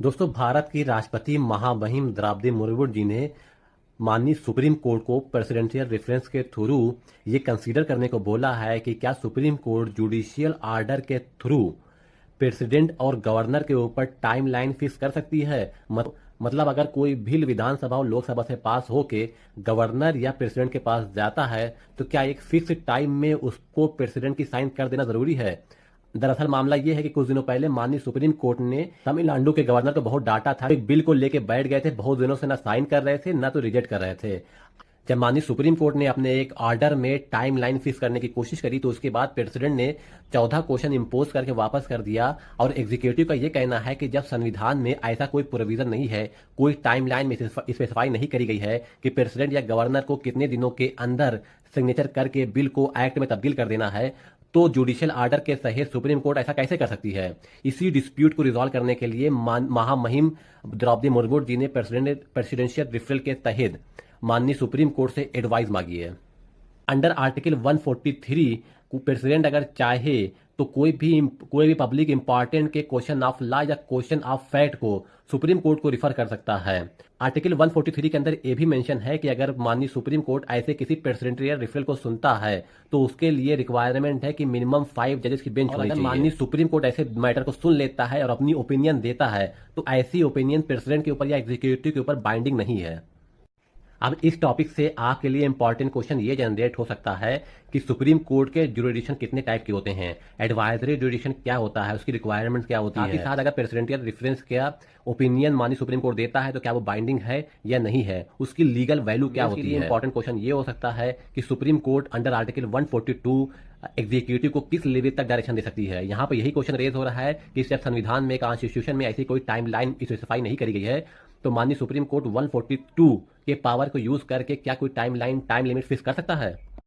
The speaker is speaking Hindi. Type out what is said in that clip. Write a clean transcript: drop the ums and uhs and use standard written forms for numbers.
दोस्तों, भारत की राष्ट्रपति महामहिम द्रौपदी मुर्मू जी ने माननीय सुप्रीम कोर्ट को प्रेसिडेंशियल रेफरेंस के थ्रू ये कंसीडर करने को बोला है कि क्या सुप्रीम कोर्ट जुडिशियल ऑर्डर के थ्रू प्रेसिडेंट और गवर्नर के ऊपर टाइमलाइन फिक्स कर सकती है। मतलब अगर कोई बिल विधानसभा और लोकसभा से पास होके गवर्नर या प्रेसिडेंट के पास जाता है तो क्या एक फिक्स टाइम में उसको प्रेसिडेंट की साइन कर देना जरूरी है। दरअसल मामला यह है कि कुछ दिनों पहले माननीय सुप्रीम कोर्ट ने तमिलनाडु के गवर्नर को बहुत डांटा था। एक बिल को लेके बैठ गए थे, बहुत दिनों से ना साइन कर रहे थे ना तो रिजेक्ट कर रहे थे। जब माननीय सुप्रीम कोर्ट ने अपने एक ऑर्डर में टाइम लाइन फिक्स करने की कोशिश करी तो उसके बाद प्रेसिडेंट ने 14 क्वेश्चन इंपोज करके वापस कर दिया। और एग्जीक्यूटिव का यह कहना है कि जब संविधान में ऐसा कोई प्रोविजन नहीं है, कोई टाइम लाइन में स्पेसिफाई नहीं करी गई है कि प्रेसिडेंट या गवर्नर को कितने दिनों के अंदर सिग्नेचर करके बिल को एक्ट में तब्दील कर देना है, तो जुडिशियल ऑर्डर के सहित सुप्रीम कोर्ट ऐसा कैसे कर सकती है। इसी डिस्प्यूट को रिजॉल्व करने के लिए महामहिम द्रौपदी मुर्मू जी ने प्रेसिडेंशियल रेफरल के तहत माननीय सुप्रीम कोर्ट से एडवाइस मांगी है। अंडर आर्टिकल 143 को प्रेसिडेंट अगर चाहे तो कोई भी पब्लिक इंपॉर्टेंट के क्वेश्चन ऑफ लॉ या क्वेश्चन ऑफ फैक्ट को सुप्रीम कोर्ट को रिफर कर सकता है। आर्टिकल 143 के अंदर ये भी मेंशन है कि अगर माननीय सुप्रीम कोर्ट ऐसे किसी प्रेसिडेंशियल रेफरल को सुनता है तो उसके लिए रिक्वायरमेंट है कि मिनिमम 5 जजेस की बेंच होनी चाहिए। माननीय सुप्रीम कोर्ट ऐसे मैटर को सुन लेता है और अपनी ओपिनियन देता है तो ऐसी ओपिनियन प्रेसिडेंट के ऊपर या एग्जीक्यूटिव के ऊपर बाइंडिंग नहीं है। अब इस टॉपिक से आपके लिए इंपॉर्टेंट क्वेश्चन ये जनरेट हो सकता है कि सुप्रीम कोर्ट के जुरिडिक्शन कितने टाइप के होते हैं, एडवाइजरी जुरिडिक्शन क्या होता है, उसकी रिक्वायरमेंट क्या होती है, साथ अगर प्रेसिडेंशियल रेफरेंस का ओपिनियन माननीय सुप्रीम कोर्ट देता है तो क्या वो बाइंडिंग है या नहीं है, उसकी लीगल वैल्यू क्या होती है। इंपॉर्टेंट क्वेश्चन ये हो सकता है कि supreme court under article 142 executive को किस लेवल तक डायरेक्शन दे सकती है। यहाँ पर यही क्वेश्चन रेज हो रहा है कि जब संविधान में कॉन्स्टिट्यूशन में ऐसी कोई टाइम लाइन स्पेसिफाई नहीं करी गई है तो माननीय सुप्रीम कोर्ट 142 के पावर को यूज करके क्या कोई टाइम लिमिट फिक्स कर सकता है।